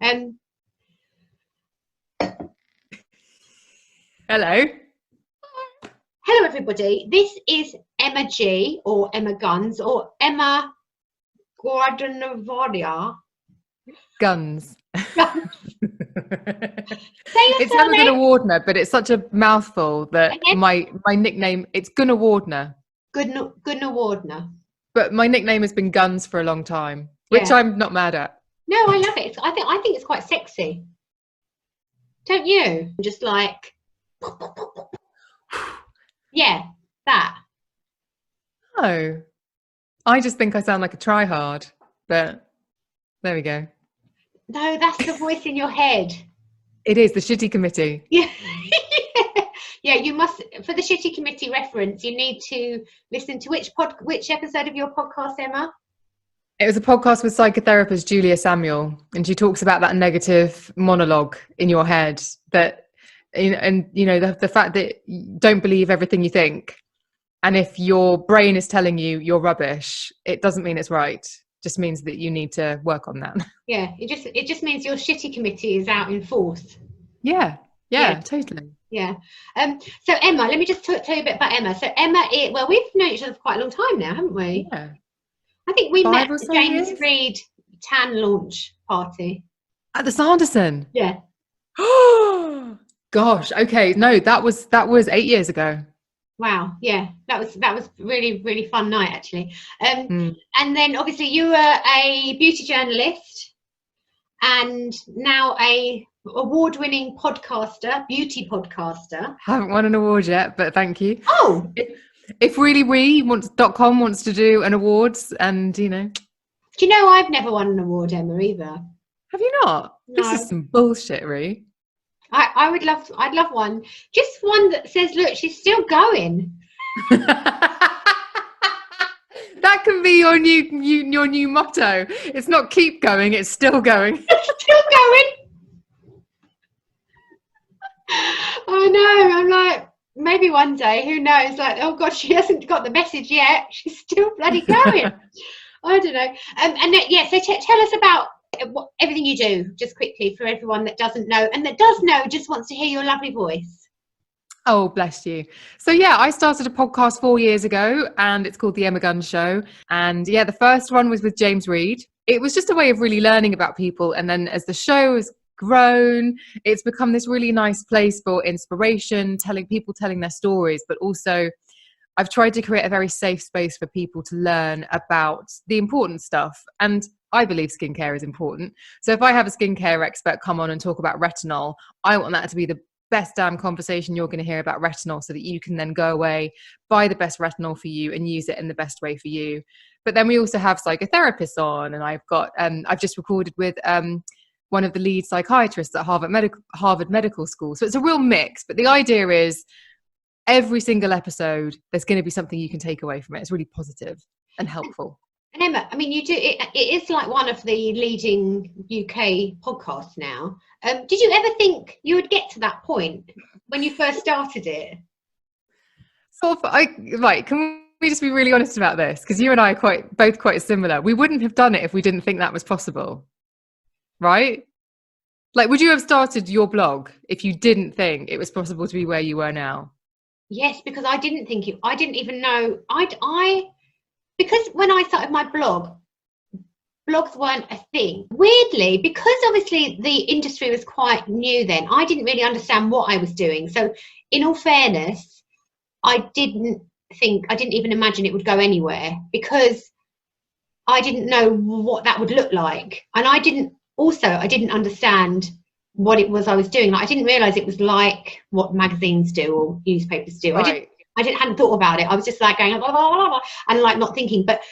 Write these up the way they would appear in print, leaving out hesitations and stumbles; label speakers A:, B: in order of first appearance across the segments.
A: Hello.
B: Hello, everybody. This is Emma G, or Emma Guns, or Emma Guadalnavaria.
A: Guns.
B: Say your
A: It's Emma Gunawardner, but it's such a mouthful that my nickname, it's Gunawardner.
B: Gunawardner.
A: But my nickname has been Guns for a long time, which I'm not mad at.
B: No, I love it. I think it's quite sexy. Don't you? Just like, yeah, that.
A: Oh, I just think I sound like a try-hard, but there we go.
B: No, that's the voice in your head.
A: It is the Shitty Committee.
B: Yeah. Yeah, you must, for the Shitty Committee reference, you need to listen to which episode of your podcast, Emma?
A: It was a podcast with psychotherapist Julia Samuel, and she talks about that negative monologue in your head that, and you know, the fact that you don't believe everything you think, and if your brain is telling you you're rubbish, it doesn't mean it's right. It just means that you need to work on that. Yeah,
B: it just means your Shitty Committee is out in force.
A: Yeah, totally.
B: Yeah. So Emma, let me just tell you a bit about Emma. So Emma, well, we've known each other for quite a long time now, haven't we?
A: Yeah.
B: I think we met at the James
A: years?
B: Reed tan launch party.
A: At the Sanderson?
B: Yeah.
A: Oh gosh, okay. No, that was 8 years ago.
B: Wow, yeah. That was really, really fun night actually. And then obviously you were a beauty journalist and now a award-winning podcaster, beauty podcaster.
A: Haven't won an award yet, but thank you.
B: Oh,
A: if ReallyRee.com wants to do an awards, and you know.
B: Do you know I've never won an award, Emma, either?
A: Have you not?
B: No.
A: This is some bullshit, Ree.
B: I'd love one. Just one that says, look, she's still going.
A: That can be your new motto. It's not keep going, it's still going.
B: Still going. I know. I'm like, maybe one day, who knows? Like, oh God, she hasn't got the message yet. She's still bloody going. I don't know. So tell us about everything you do, just quickly, for everyone that doesn't know and that does know, just wants to hear your lovely voice.
A: Oh, bless you. So yeah, I started a podcast 4 years ago and it's called The Emma Gunn Show. And yeah, the first one was with James Reed. It was just a way of really learning about people. And then as the show has grown, it's become this really nice place for inspiration, telling their stories, but also I've tried to create a very safe space for people to learn about the important stuff. And I believe skincare is important. So if I have a skincare expert come on and talk about retinol, I want that to be the best damn conversation you're going to hear about retinol, so that you can then go away, buy the best retinol for you and use it in the best way for you. But then we also have psychotherapists on, and I've just recorded with one of the lead psychiatrists at Harvard Medical School. So it's a real mix, but the idea is every single episode, there's going to be something you can take away from it. It's really positive and helpful.
B: And Emma, I mean, you do it is like one of the leading UK podcasts now. Did you ever think you would get to that point when you first started it?
A: Right, can we just be really honest about this? Because you and I are both quite similar. We wouldn't have done it if we didn't think that was possible. Right? Like, would you have started your blog if you didn't think it was possible to be where you were now?
B: Yes, because I didn't even know. Because when I started my blog, blogs weren't a thing. Weirdly, because obviously the industry was quite new then, I didn't really understand what I was doing. So in all fairness, I didn't even imagine it would go anywhere, because I didn't know what that would look like. And I didn't understand what it was I was doing. Like, I didn't realize it was like what magazines do or newspapers do.
A: Right.
B: I hadn't thought about it. I was just like going blah, blah, blah, blah, and like not thinking. But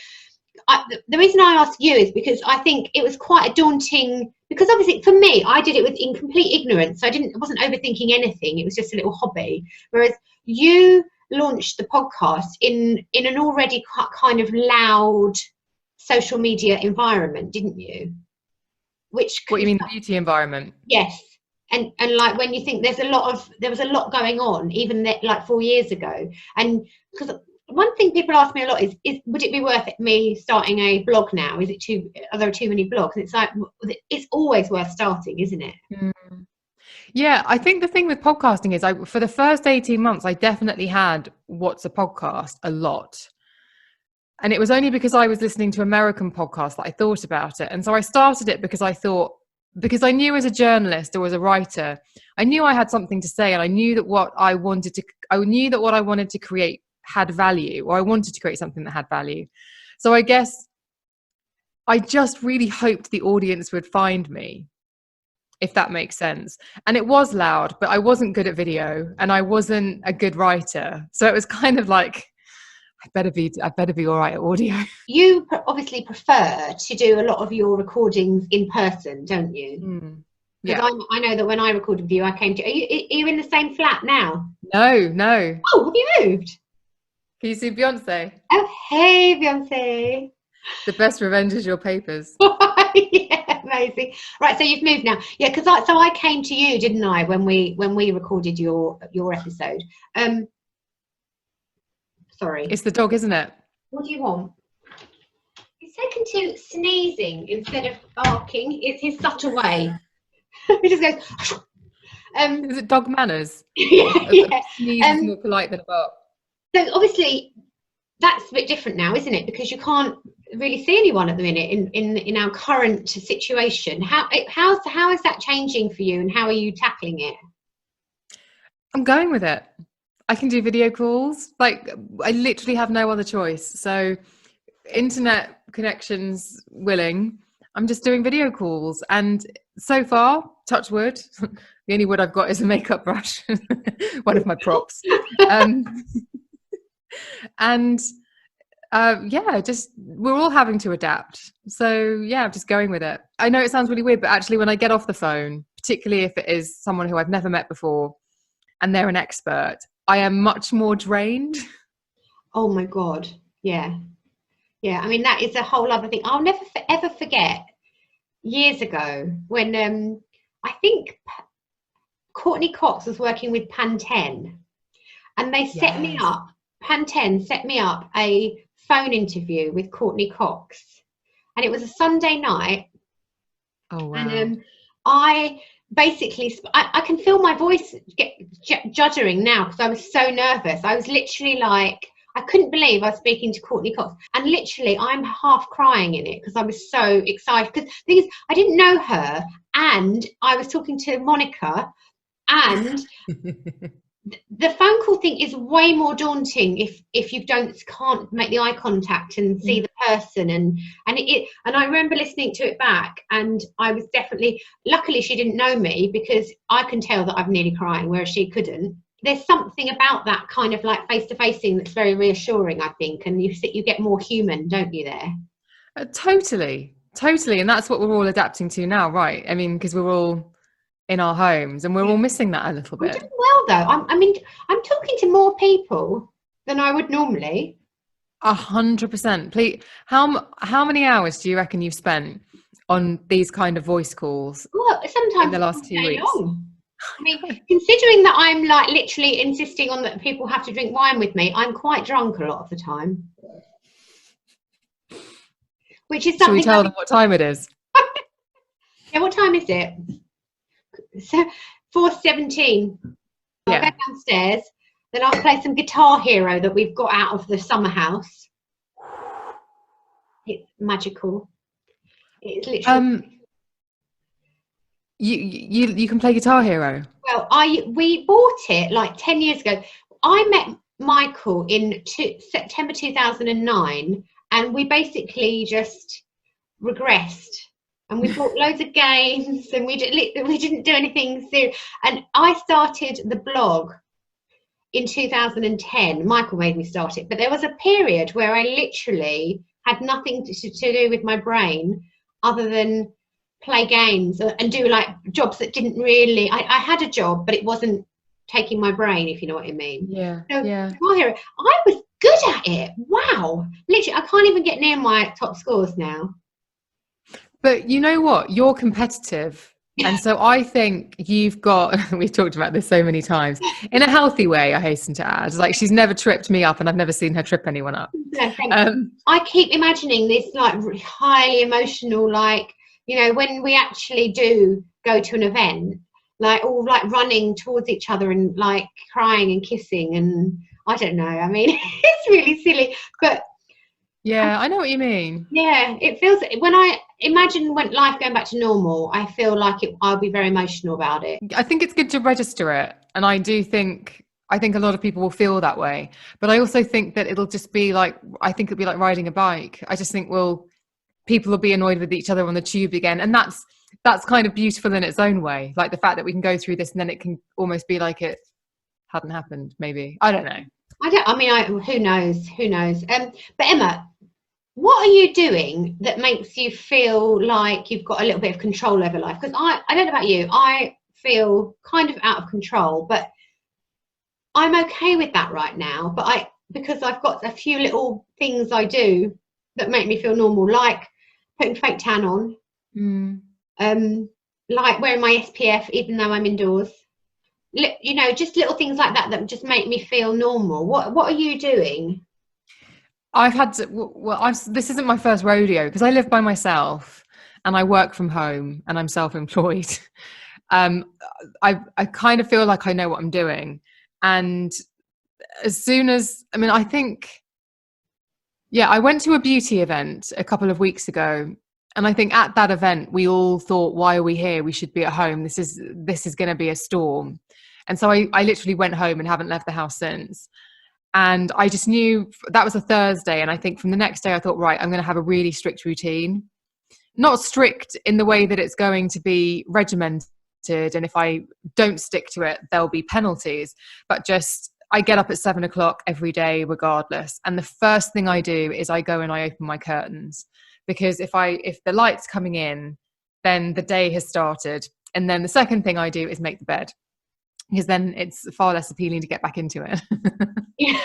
B: the reason I asked you is because I think it was quite a daunting, because obviously for me, I did it in complete ignorance. I wasn't overthinking anything. It was just a little hobby. Whereas you launched the podcast in an already kind of loud social media environment, didn't you? What you
A: mean, the beauty environment?
B: Yes. And like, when you think there was a lot going on even like 4 years ago, and because one thing people ask me a lot is would it be worth it me starting a blog now? Are there too many blogs? And it's like, it's always worth starting, isn't it?
A: Yeah, I think the thing with podcasting is for the first 18 months, I definitely had what's a podcast a lot. And it was only because I was listening to American podcasts that I thought about it. And so I started it because I knew as a journalist or as a writer, I knew I had something to say, and I knew that what I wanted to create had value, or I wanted to create something that had value. So I guess I just really hoped the audience would find me, if that makes sense. And it was loud, but I wasn't good at video and I wasn't a good writer. So it was kind of like, I better be all right at audio.
B: You obviously prefer to do a lot of your recordings in person, don't you?
A: Yeah.
B: I know that when I recorded with you, I came to. Are you in the same flat now?
A: No.
B: Oh, have you moved?
A: Can you see Beyonce?
B: Oh, hey, Beyonce.
A: The best revenge is your papers.
B: Yeah, amazing. Right, so you've moved now. Yeah, because I came to you, didn't I, when we recorded your episode. Sorry.
A: It's the dog, isn't it?
B: What do you want? He's taken to sneezing instead of barking. It's his subtle way. He just goes.
A: Is it dog manners?
B: Yeah.
A: Sneeze is more polite than a bark.
B: So obviously, that's a bit different now, isn't it? Because you can't really see anyone at the minute in our current situation. How is that changing for you, and how are you tackling it?
A: I'm going with it. I can do video calls. Like, I literally have no other choice. So internet connections willing, I'm just doing video calls. And so far, touch wood, the only wood I've got is a makeup brush, one of my props. Just we're all having to adapt. So yeah, I'm just going with it. I know it sounds really weird, but actually when I get off the phone, particularly if it is someone who I've never met before and they're an expert, I am much more drained.
B: Oh my God. Yeah. I mean, that is a whole other thing. I'll never ever forget years ago when I think Courtney Cox was working with Pantene, and they set me up. Pantene set me up a phone interview with Courtney Cox, and it was a Sunday night.
A: Oh wow.
B: And I basically, I can feel my voice get juddering now because I was so nervous. I was literally like, I couldn't believe I was speaking to Courtney Cox, and literally I'm half crying in it because I was so excited. Because the thing is, I didn't know her, and I was talking to Monica, and the phone call thing is way more daunting if you can't make the eye contact and see the person, and I remember listening to it back, and I was definitely, luckily she didn't know me because I can tell that I'm nearly crying whereas she couldn't. There's something about that kind of like face-to-facing that's very reassuring, I think, and you get more human, don't you, there?
A: Totally, and that's what we're all adapting to now, right? I mean, because we're all in our homes and we're all missing that a little bit.
B: I'm doing well though. I'm talking to more people than I would normally.
A: 100%. Please, how many hours do you reckon you've spent on these kind of voice calls?
B: Well, sometimes
A: in the last 2 weeks.
B: Long. I mean, considering that I'm like literally insisting on that people have to drink wine with me, I'm quite drunk a lot of the time. Which is something.
A: Should we tell them what time it is?
B: Yeah, what time is it? So 4:17. I'll go downstairs, then I'll play some Guitar Hero that we've got out of the summer house. It's magical. It's literally.
A: You can play Guitar Hero.
B: Well, we bought it like 10 years ago. I met Michael in September 2009, and we basically just regressed. And we bought loads of games, and we didn't do anything serious. And I started the blog in 2010. Michael made me start it, but there was a period where I literally had nothing to do with my brain other than play games and do like jobs that didn't really. I had a job, but it wasn't taking my brain, if you know what I mean.
A: Yeah.
B: So,
A: yeah.
B: I was good at it. Wow. Literally, I can't even get near my top scores now.
A: But you know what? You're competitive. And so I think you've got, we've talked about this so many times, in a healthy way, I hasten to add. Like, she's never tripped me up and I've never seen her trip anyone up.
B: No, thank you. I keep imagining this like highly emotional, like, you know, when we actually do go to an event, like all like running towards each other and like crying and kissing, and I don't know. I mean, it's really silly, but
A: yeah, I know what you mean.
B: yeah, it feels, when I imagine when life going back to normal, I feel like I'll be very emotional about it.
A: I think it's good to register it. And I think a lot of people will feel that way. But I also think that it'll just be like, I think it'll be like riding a bike. I just think, well, people will be annoyed with each other on the tube again. And that's kind of beautiful in its own way. Like the fact that we can go through this and then it can almost be like it hadn't happened, maybe. I don't know.
B: Who knows? But Emma, what are you doing that makes you feel like you've got a little bit of control over life? Because I don't know about you, I feel kind of out of control, but I'm okay with that right now. But because I've got a few little things I do that make me feel normal, like putting fake tan on, like wearing my SPF even though I'm indoors. You know, just little things like that just make me feel normal. What are you doing?
A: I've had to, this isn't my first rodeo because I live by myself and I work from home and I'm self-employed. I kind of feel like I know what I'm doing. And as soon as, I mean, I think, yeah, I went to a beauty event a couple of weeks ago. And I think at that event, we all thought, why are we here? We should be at home. This is going to be a storm. And so I literally went home and haven't left the house since. And I just knew that was a Thursday. And I think from the next day, I thought, right, I'm going to have a really strict routine. Not strict in the way that it's going to be regimented. And if I don't stick to it, there'll be penalties. But just, I get up at 7 o'clock every day, regardless. And the first thing I do is I go and I open my curtains. Because if the light's coming in, then the day has started. And then the second thing I do is make the bed. Because then it's far less appealing to get back into it.
B: Yeah.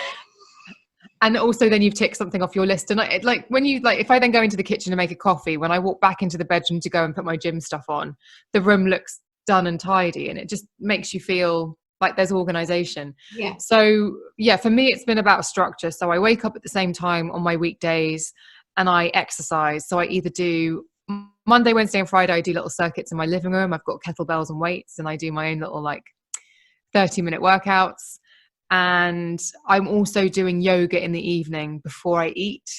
A: And also then you've ticked something off your list. And if I then go into the kitchen and make a coffee, when I walk back into the bedroom to go and put my gym stuff on, the room looks done and tidy, and it just makes you feel like there's organization.
B: Yeah.
A: So yeah, for me, it's been about structure. So I wake up at the same time on my weekdays and I exercise. So I either do Monday, Wednesday and Friday, I do little circuits in my living room. I've got kettlebells and weights, and I do my own little 30-minute workouts. And I'm also doing yoga in the evening before I eat.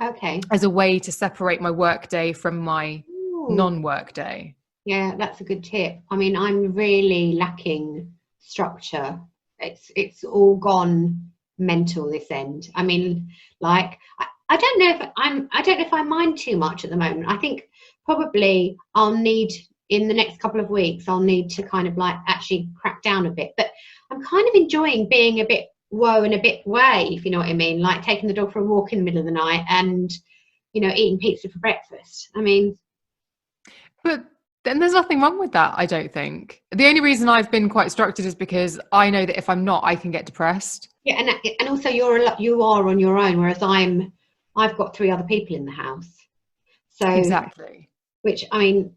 B: Okay.
A: As a way to separate my work day from my non-work day.
B: Yeah, that's a good tip. I mean, I'm really lacking structure. It's all gone mental this end. I mean, I don't know if I mind too much at the moment. I think probably I'll need, in the next couple of weeks, I'll need to kind of actually crack down a bit. But I'm kind of enjoying being a bit woe and a bit way, if you know what I mean, like taking the dog for a walk in the middle of the night and, you know, eating pizza for breakfast. I mean, but
A: then there's nothing wrong with that, I don't think. The only reason I've been quite structured is because I know that if I'm not, I can get depressed.
B: Yeah, and also you are on your own, whereas I've got 3 other people in the house. So
A: exactly.
B: Which, I mean,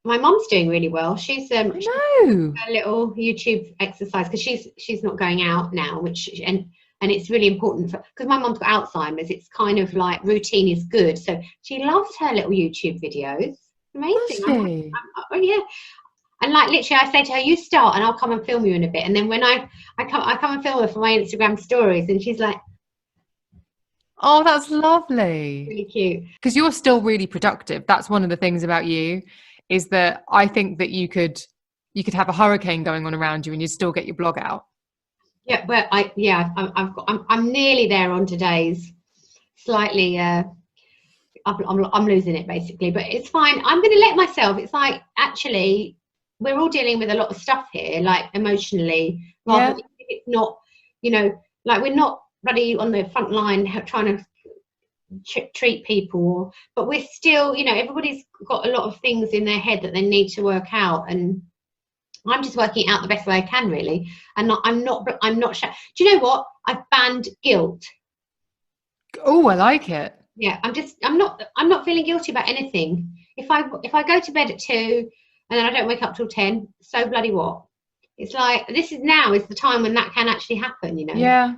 B: my mum's doing really well. She's a little YouTube exercise because she's not going out now, and it's really important because my mum's got Alzheimer's. It's kind of like routine is good, so she loves her little YouTube videos. Amazing. Oh yeah. And literally, I say to her, "You start, and I'll come and film you in a bit." And then when I come and film her for my Instagram stories, and she's like,
A: "Oh, that's lovely."
B: Really cute.
A: Because you're still really productive. That's one of the things about you, is that I think that you could have a hurricane going on around you, and you'd still get your blog out.
B: Yeah, but I'm nearly there on today's. Slightly. I'm losing it basically, but it's fine. I'm going to let myself. It's like, actually, we're all dealing with a lot of stuff here, like emotionally. Rather, it's not, you know, like we're not bloody on the front line trying to treat people, but we're still, you know, everybody's got a lot of things in their head that they need to work out, and I'm just working it out the best way I can, really. And I'm not. Do you know what? I've banned guilt.
A: Oh, I like it.
B: Yeah, I'm not feeling guilty about anything. If I go to bed at 2, and then I don't wake up till 10. So bloody what? It's like, this is the time when that can actually happen, you know?
A: Yeah.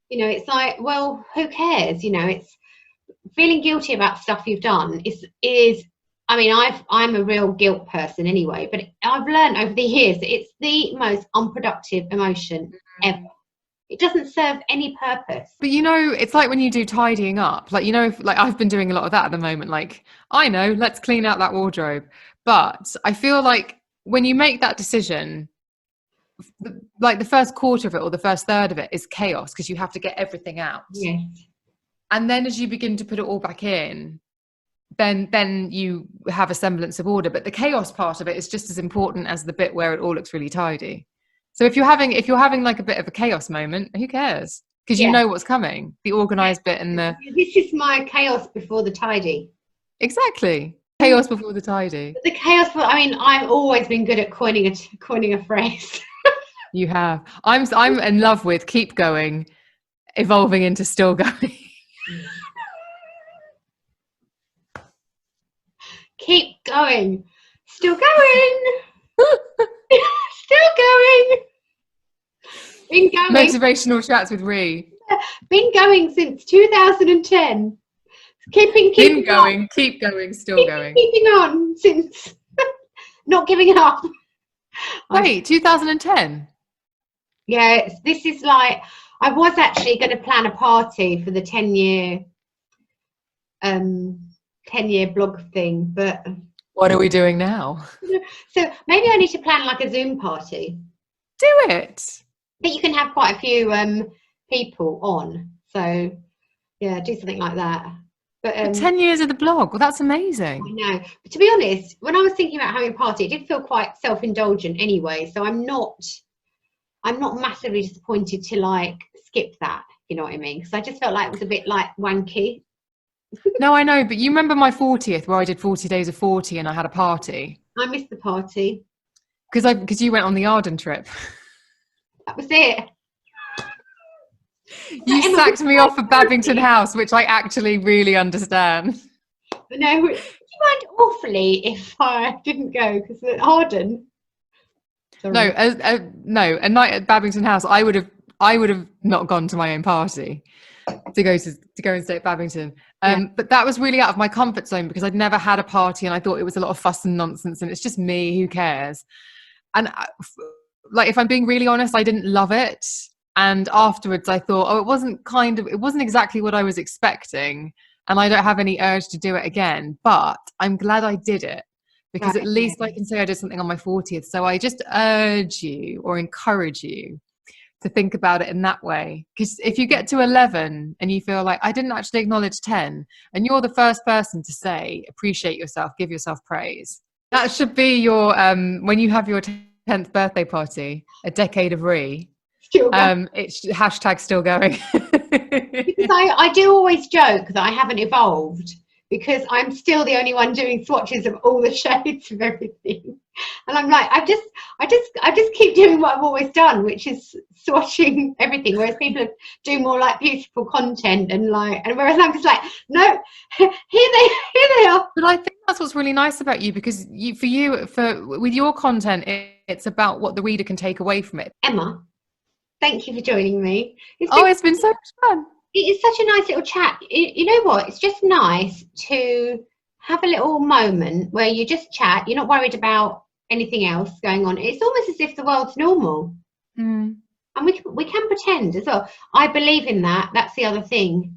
B: You know, it's like, well, who cares? You know, it's feeling guilty about stuff you've done is I mean, I'm a real guilt person anyway, but I've learned over the years that it's the most unproductive emotion ever. It doesn't serve any purpose.
A: But you know, it's like when you do tidying up, like, you know, if, like I've been doing a lot of that at the moment, like, I know, let's clean out that wardrobe. But I feel like when you make that decision, like the first quarter of it or the first third of it is chaos because you have to get everything out.
B: Yes.
A: And then as you begin to put it all back in, then you have a semblance of order. But the chaos part of it is just as important as the bit where it all looks really tidy. So if you're having like a bit of a chaos moment, who cares? Because you know what's coming, the organized bit and the...
B: This is my chaos before the tidy.
A: Exactly. Chaos before the tidy.
B: The chaos, I mean, I've always been good at coining a phrase.
A: You have. I'm in love with keep going, evolving into still going.
B: Keep going. Still going. Still going. Been going.
A: Motivational chats with Ree.
B: Been going since 2010. Keeping
A: Been going,
B: on.
A: keep going, still going.
B: Keeping on since not giving up.
A: Wait, 2010?
B: Yeah, this is like, I was actually going to plan a party for the 10-year blog thing, but
A: What are we doing now?
B: so maybe I need to plan like a Zoom party.
A: Do it.
B: But you can have quite a few people on, so yeah, do something like that. But
A: 10 years of the blog, well, that's amazing.
B: I know, but to be honest, when I was thinking about having a party, it did feel quite self-indulgent anyway, so I'm not massively disappointed to like skip that, you know what I mean, because I just felt like it was a bit like wanky.
A: No, I know, but you remember my 40th where I did 40 days of 40 and I had a party?
B: I missed the party.
A: Because you went on the Arden trip.
B: That was it.
A: You sacked me off of Babington House, which I actually really understand.
B: No, would you mind awfully if I didn't go, because at Arden. Sorry.
A: No, a night at Babington House, I would have not gone to my own party to go and stay at Babington. But that was really out of my comfort zone because I'd never had a party and I thought it was a lot of fuss and nonsense and it's just me, who cares? And like, if I'm being really honest, I didn't love it. And afterwards I thought, oh, it wasn't exactly what I was expecting. And I don't have any urge to do it again, but I'm glad I did it because at least I can say I did something on my 40th. So I just urge you or encourage you to think about it in that way. Because if you get to 11 and you feel like I didn't actually acknowledge 10 and you're the first person to say, appreciate yourself, give yourself praise. That should be your, when you have your 10th birthday party, a decade of Ree. It's hashtag still going.
B: Because I do always joke that I haven't evolved because I'm still the only one doing swatches of all the shades of everything, and I'm like, I just keep doing what I've always done, which is swatching everything, whereas people do more like beautiful content and whereas I'm just like, no, here they are.
A: But I think that's what's really nice about you, because with your content, it's about what the reader can take away from it.
B: Emma, thank you for joining me.
A: It's been so much fun.
B: It is such a nice little chat. You know what? It's just nice to have a little moment where you just chat. You're not worried about anything else going on. It's almost as if the world's normal. And we can pretend as well. I believe in that. That's the other thing.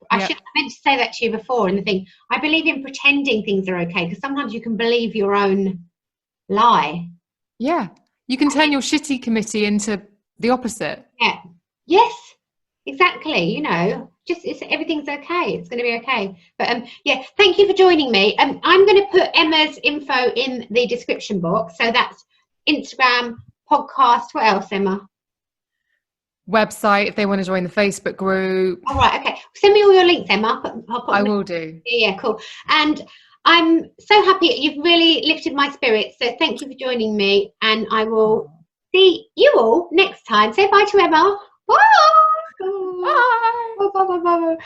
B: I meant to say that to you before in the thing. I believe in pretending things are okay, because sometimes you can believe your own lie.
A: Yeah. You can turn your shitty committee into the opposite.
B: Yeah. Yes. Exactly, you know, everything's okay. It's going to be okay. But yeah, thank you for joining me. I'm going to put Emma's info in the description box. So that's Instagram, podcast. What else, Emma?
A: Website, if they want to join the Facebook group.
B: All right, okay. Send me all your links, Emma.
A: I will do.
B: Yeah, cool. And I'm so happy. You've really lifted my spirits. So thank you for joining me. And I will see you all next time. Say bye to Emma. Bye. Bye. Bye. Bye. Bye. Bye.